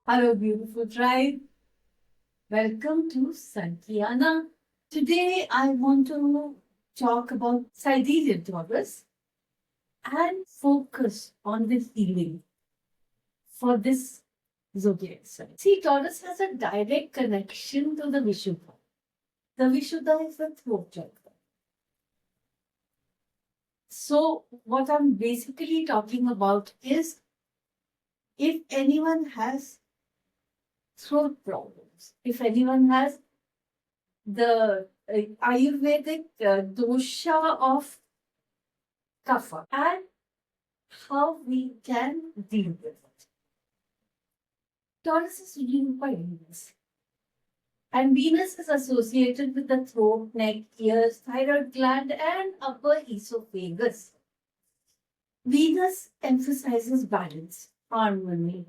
Hello, beautiful tribe. Welcome to Sankiana. Today, I want to talk about sidereal Taurus and focus on the healing for this zodiac sign. See, Taurus has a direct connection to the Vishuddha. The Vishuddha is the throat chakra. So, what I'm basically talking about is if anyone has throat problems, if anyone has the Ayurvedic dosha of kapha and how we can deal with it. Taurus is ruled by Venus, and Venus is associated with the throat, neck, ears, thyroid gland, and upper esophagus. Venus emphasizes balance, harmony,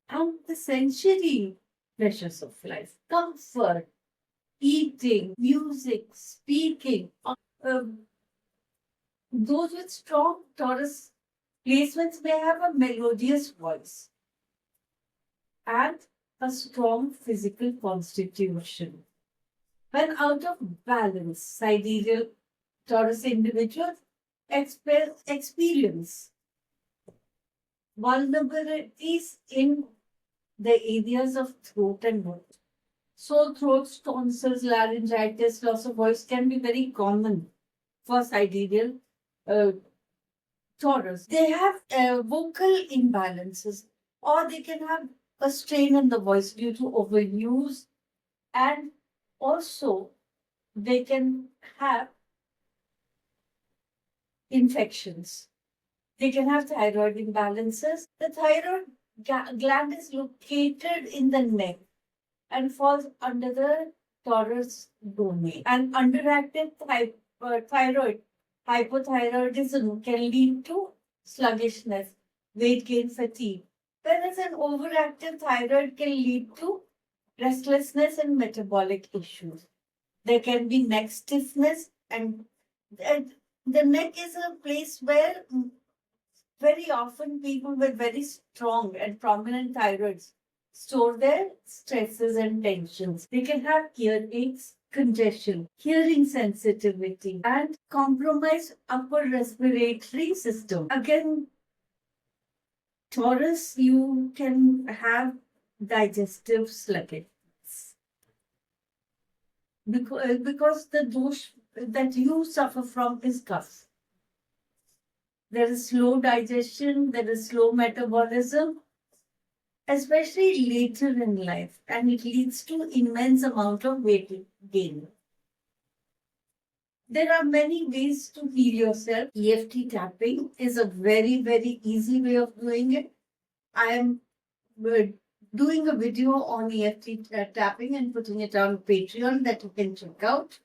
and the sensory pleasures of life, comfort, eating, music, speaking. Those with strong Taurus placements may have a melodious voice and a strong physical constitution. When out of balance, sidereal Taurus individuals experience vulnerabilities in the areas of throat and mouth. Sore throats, tonsils, laryngitis, loss of voice can be very common for sidereal Taurus. They have vocal imbalances, or they can have a strain in the voice due to overuse, and also they can have infections. They can have thyroid imbalances. The thyroid gland is located in the neck and falls under the Taurus domain. And underactive thyroid hypothyroidism can lead to sluggishness, weight gain, fatigue. Whereas an overactive thyroid can lead to restlessness and metabolic issues. There can be neck stiffness, and the neck is a place where very often people with very strong and prominent thyroids store their stresses and tensions. They can have earaches, congestion, hearing sensitivity, and compromised upper respiratory system. Again, Taurus, you can have digestive sluggishness because the dosh that you suffer from is cough. There is slow digestion, there is slow metabolism, especially later in life, and it leads to immense amount of weight gain. There are many ways to heal yourself. EFT tapping is a very, very easy way of doing it. I am doing a video on EFT tapping and putting it on Patreon that you can check out.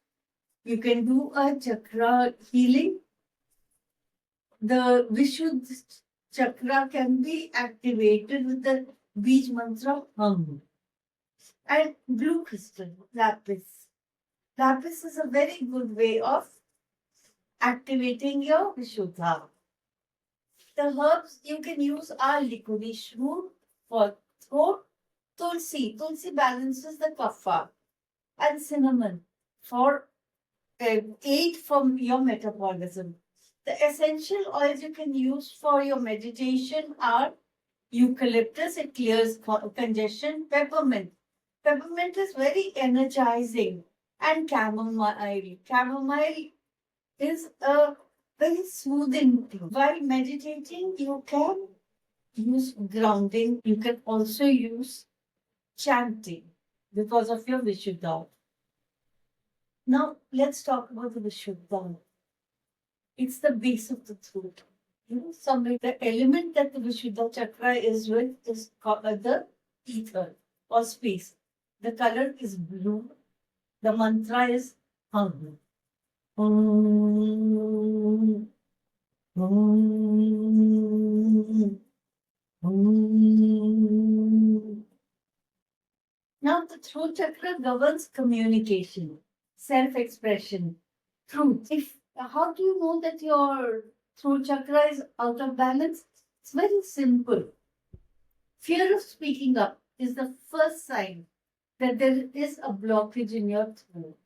You can do a chakra healing. The Vishuddha chakra can be activated with the Bij mantra hum. And blue crystal, lapis. Lapis is a very good way of activating your Vishuddha. The herbs you can use are licorice root for throat, tulsi. Tulsi balances the kapha, and cinnamon for aid from your metabolism. The essential oils you can use for your meditation are eucalyptus, it clears congestion. Peppermint. Peppermint is very energizing. And chamomile. Chamomile is a very soothing thing. While meditating, you can use grounding. You can also use chanting because of your Vishuddha. Now, let's talk about the Vishuddha. It's the base of the throat. The element that the Vishuddha chakra is with is called the ether or space. The color is blue. The mantra is hum. Om. Om. Om. Now, the throat chakra governs communication, self-expression, truth. How do you know that your throat chakra is out of balance? It's very simple. Fear of speaking up. is the first sign that there is a blockage in your throat.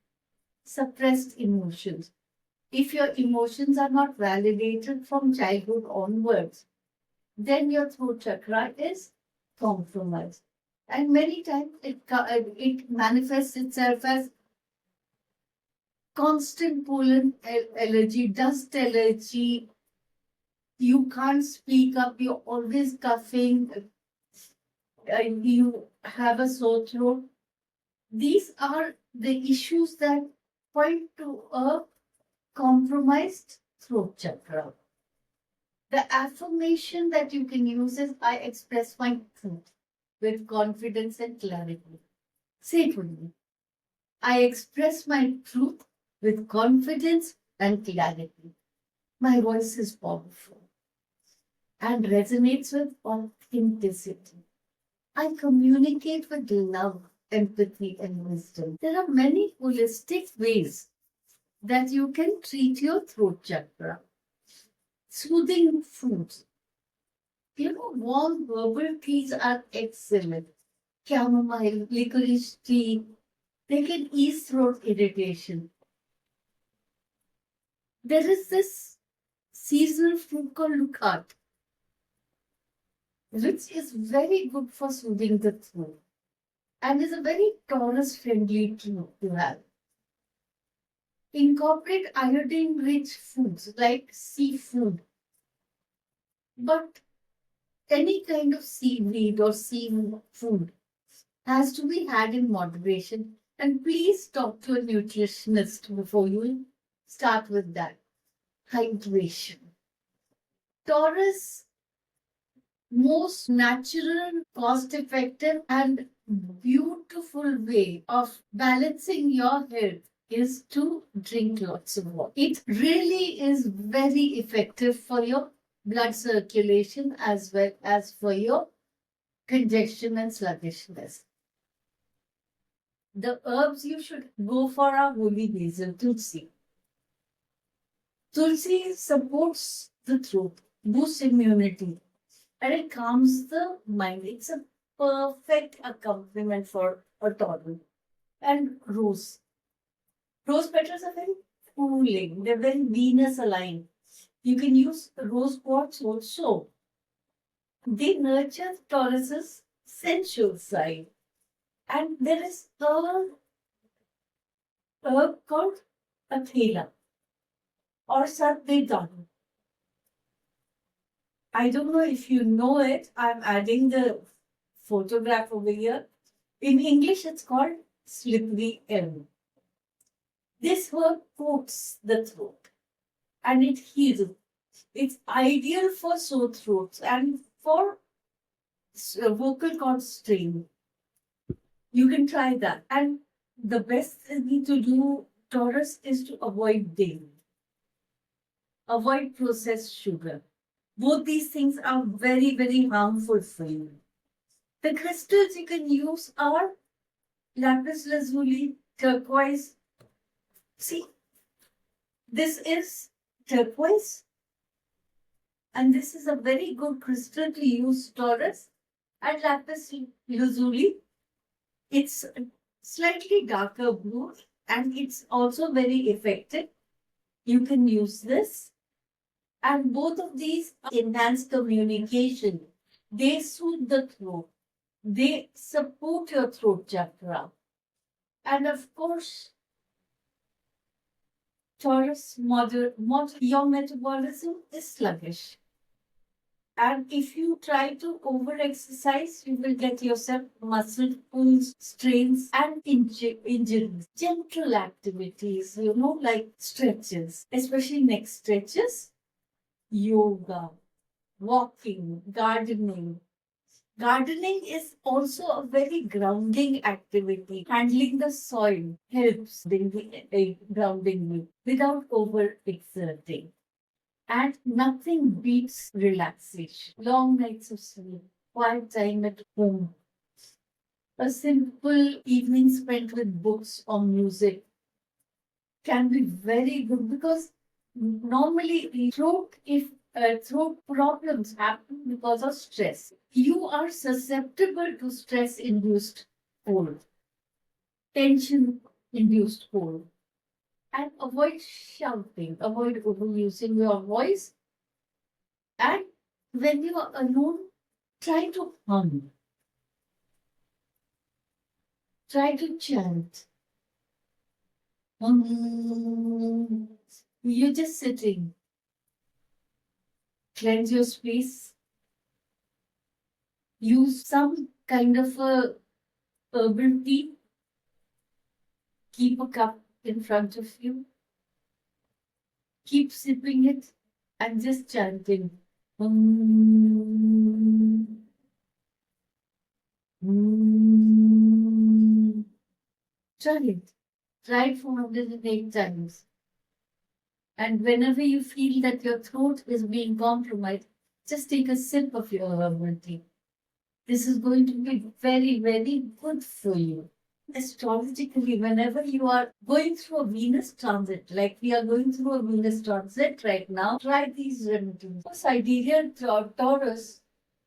Suppressed emotions. If your emotions are not validated from childhood onwards, then your throat chakra is compromised. And many times it manifests itself as constant pollen allergy, dust allergy. You can't speak up, you're always coughing, you have a sore throat. These are the issues that point to a compromised throat chakra. The affirmation that you can use is I express my truth with confidence and clarity. Say it with me. I express my truth with confidence and clarity. My voice is powerful and resonates with authenticity. I communicate with love, empathy, and wisdom. There are many holistic ways that you can treat your throat chakra. Soothing foods. Warm herbal teas are excellent. Chamomile, licorice tea, they can ease throat irritation. There is this seasonal fruit called lukat, which is very good for soothing the throat and is a very Taurus friendly tea to have. Incorporate iodine rich foods like seafood, but any kind of seaweed or seafood has to be had in moderation. And please talk to a nutritionist before you start with that. Hydration. Taurus, most natural, cost effective, and beautiful way of balancing your health is to drink lots of water. It really is very effective for your blood circulation as well as for your congestion and sluggishness. The herbs you should go for are holy basil, tulsi. Tulsi supports the throat, boosts immunity, and it calms the mind. It's a perfect accompaniment for a toddler. And rose. Rose petals are very cooling. They're very Venus aligned. You can use rose quartz also. They nurture Taurus's sensual side. And there is a herb called Athela or Sarvedan. I don't know if you know it. I'm adding the photograph over here. In English, it's called slippery elm. This herb coats the throat and it heals. It's ideal for sore throats and for vocal cord strain. You can try that. And the best thing to do, Taurus, is to avoid dairy. Avoid processed sugar. Both these things are very, very harmful for you. The crystals you can use are lapis lazuli, turquoise. See, this is turquoise. And this is a very good crystal to use, Taurus. And lapis lazuli, it's slightly darker blue and it's also very effective. You can use this. And both of these enhance communication. They soothe the throat. They support your throat chakra. And of course, Taurus, your metabolism is sluggish. And if you try to over-exercise, you will get yourself muscle pulls, strains, and injuries. Gentle activities, like stretches, especially neck stretches, yoga, walking, gardening. Gardening is also a very grounding activity. Handling the soil helps in the grounding you without over-exerting. And nothing beats relaxation. Long nights of sleep, quiet time at home. A simple evening spent with books or music can be very good because normally throat problems happen because of stress. You are susceptible to stress-induced cold, tension-induced cold. And avoid shouting, avoid overusing your voice. And when you are alone, try to hum, try to chant. You're just sitting. Cleanse your space. Use some kind of a herbal tea. Keep a cup in front of you. Keep sipping it and just chanting. Try it. Try it for 108 times. And whenever you feel that your throat is being compromised, just take a sip of your herbal tea. This is going to be very, very good for you. Astrologically, whenever you are going through a Venus transit, like we are going through a Venus transit right now, try these remedies. Sidereal Taurus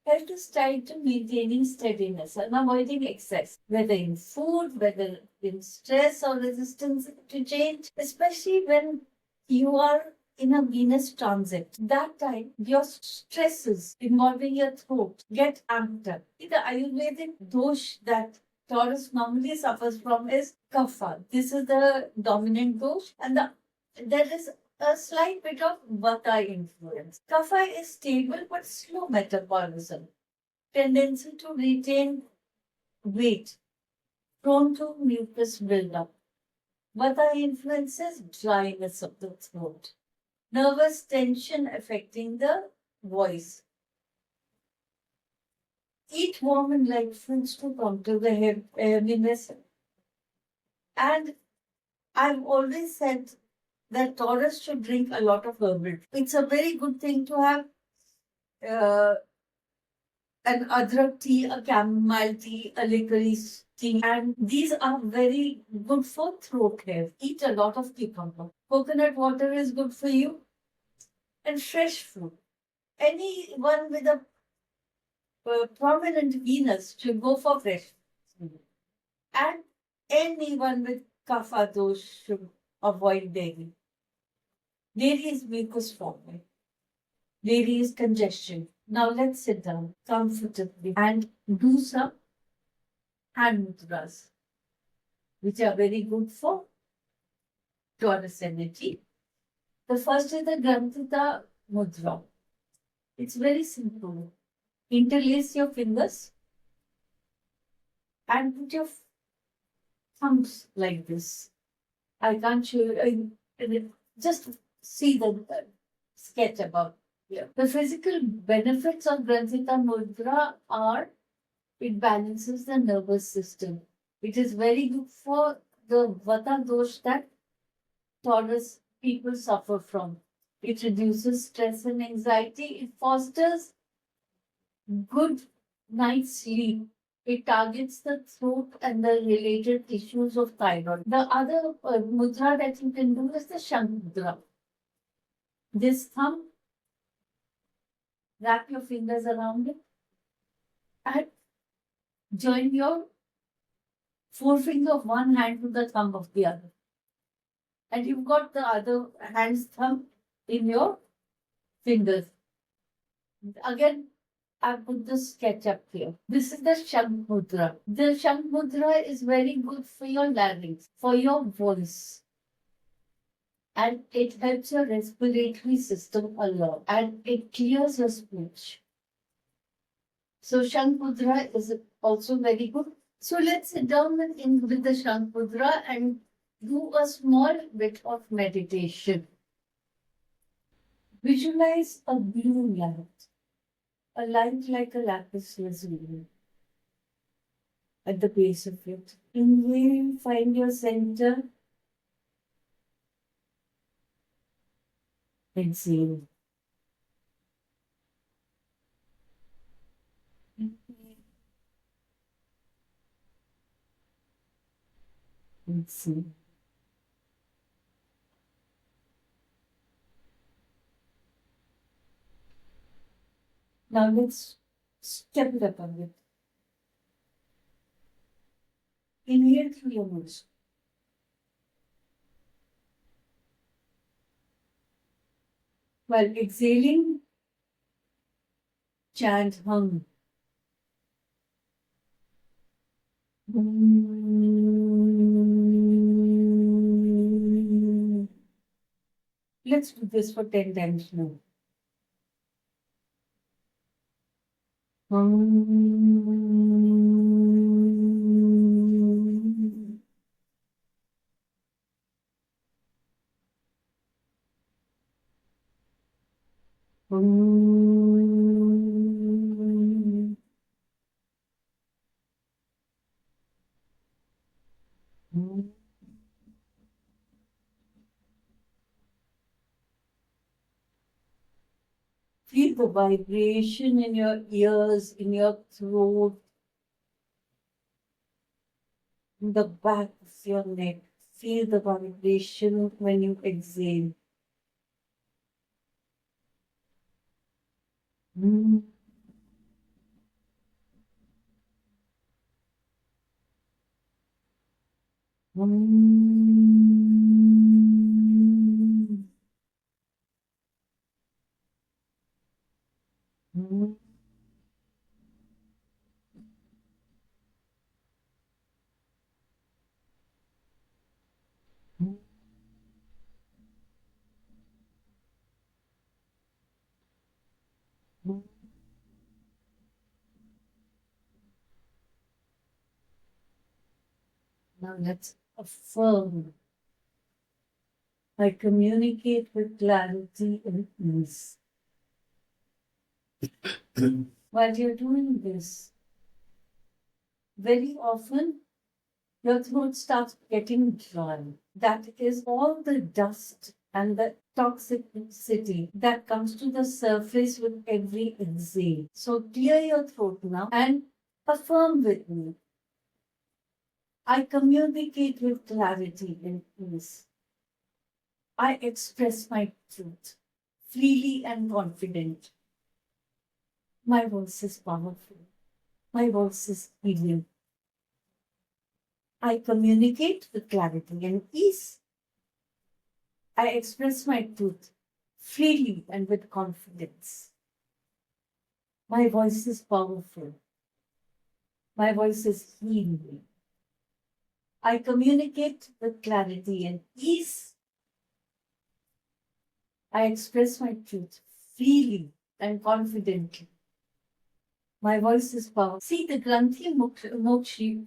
health is tied to maintaining steadiness and avoiding excess, whether in food, whether in stress or resistance to change, especially when you are in a Venus transit. That time, your stresses involving your throat get amped up. The Ayurvedic dosh that Taurus normally suffers from is kapha. This is the dominant dosh, and there is a slight bit of vata influence. Kapha is stable but slow metabolism, tendency to retain weight, prone to mucus buildup. Vata influences dryness of the throat, nervous tension affecting the voice. Eat warm and light foods to counter the heaviness. And I've always said that Taurus should drink a lot of herbal. It's a very good thing to have an adrak tea, a chamomile tea, a licorice tea, and these are very good for throat health. Eat a lot of cucumber. Coconut water is good for you, and fresh fruit. Anyone with a prominent Venus should go for fresh fruit, and anyone with kapha dosh should avoid dairy. Dairy is mucus forming. Dairy is congestion. Now let's sit down comfortably and do some hand mudras, which are very good for Taurus energy. The first is the Grantita Mudra. It's very simple. Interlace your fingers and put your thumbs like this. I can't show you. Just see the sketch above here. The physical benefits of Grantita Mudra are it balances the nervous system. It is very good for the Vata dosh that Taurus people suffer from. It reduces stress and anxiety. It fosters good night's sleep. It targets the throat and the related tissues of thyroid. The other mudra that you can do is the Shank Mudra. This thumb, wrap your fingers around it and join your forefinger of one hand to the thumb of the other. And you've got the other hand's thumb in your fingers. Again, I put the sketch up here. This is the Shank Mudra. The Shank Mudra is very good for your larynx, for your voice. And it helps your respiratory system a lot. And it clears your speech. So Shank Mudra is also very good. So let's sit down with the Shank Mudra and do a small bit of meditation. Visualize a blue light, a light like a lapis lazuli at the base of it. Inhale, find your center. Exhale. Exhale. Now let's Step it up a bit. Inhale through your nose. While exhaling, chant hum. Let's do this for 10 times now. Feel the vibration in your ears, in your throat, in the back of your neck. Feel the vibration when you exhale. Now let's affirm. I communicate with clarity and ease. While you're doing this, very often your throat starts getting dry. That is all the dust and the toxicity that comes to the surface with every exhale. So clear your throat now and affirm with me. I communicate with clarity and ease. I express my truth freely and confident. My voice is powerful. My voice is healing. I communicate with clarity and ease. I express my truth freely and with confidence. My voice is powerful. My voice is healing. I communicate with clarity and ease. I express my truth freely and confidently. My voice is powerful. See, the Granthi Mokshi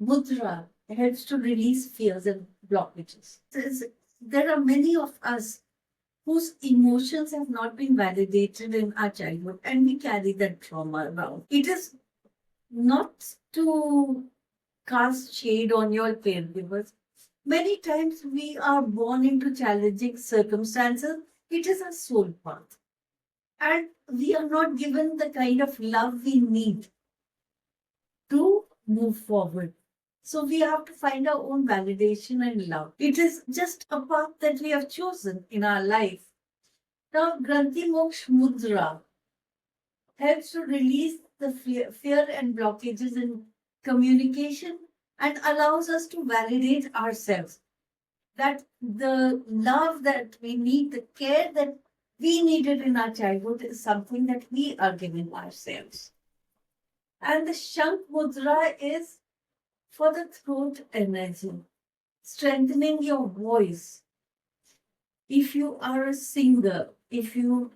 Mudra helps to release fears and blockages. There are many of us whose emotions have not been validated in our childhood, and we carry that trauma around. It is not to cast shade on your caregivers. Many times we are born into challenging circumstances. It is a soul path. And we are not given the kind of love we need to move forward. So we have to find our own validation and love. It is just a path that we have chosen in our life. Now, Granthi Moksha Mudra helps to release the fear and blockages in communication and allows us to validate ourselves. That the love that we need, the care that we needed in our childhood is something that we are giving ourselves. And the Shank Mudra is for the throat energy, strengthening your voice. If you are a singer, if you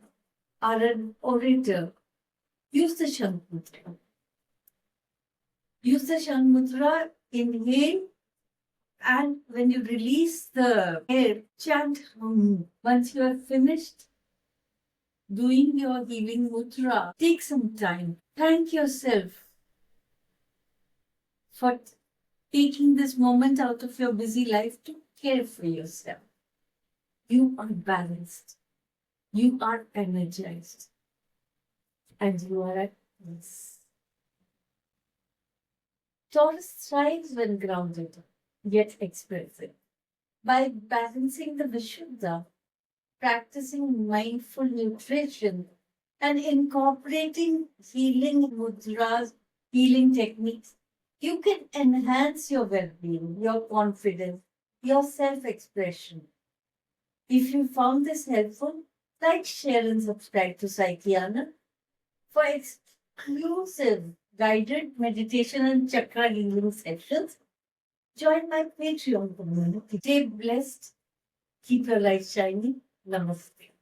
are an orator, use the Shank Mudra. Use the Shank Mudra, inhale, and when you release the air, chant hum. Once you have finished doing your healing mudra, take some time. Thank yourself for taking this moment out of your busy life to care for yourself. You are balanced. You are energized. And you are at peace. Taurus thrives when grounded, yet expressive. By balancing the Vishuddha, practicing mindful nutrition, and incorporating healing mudras, healing techniques, you can enhance your well-being, your confidence, your self-expression. If you found this helpful, like, share, and subscribe to Psychiana for exclusive guided meditation and chakra healing sessions. Join my Patreon community. Stay blessed. Keep your light shining. Namaste.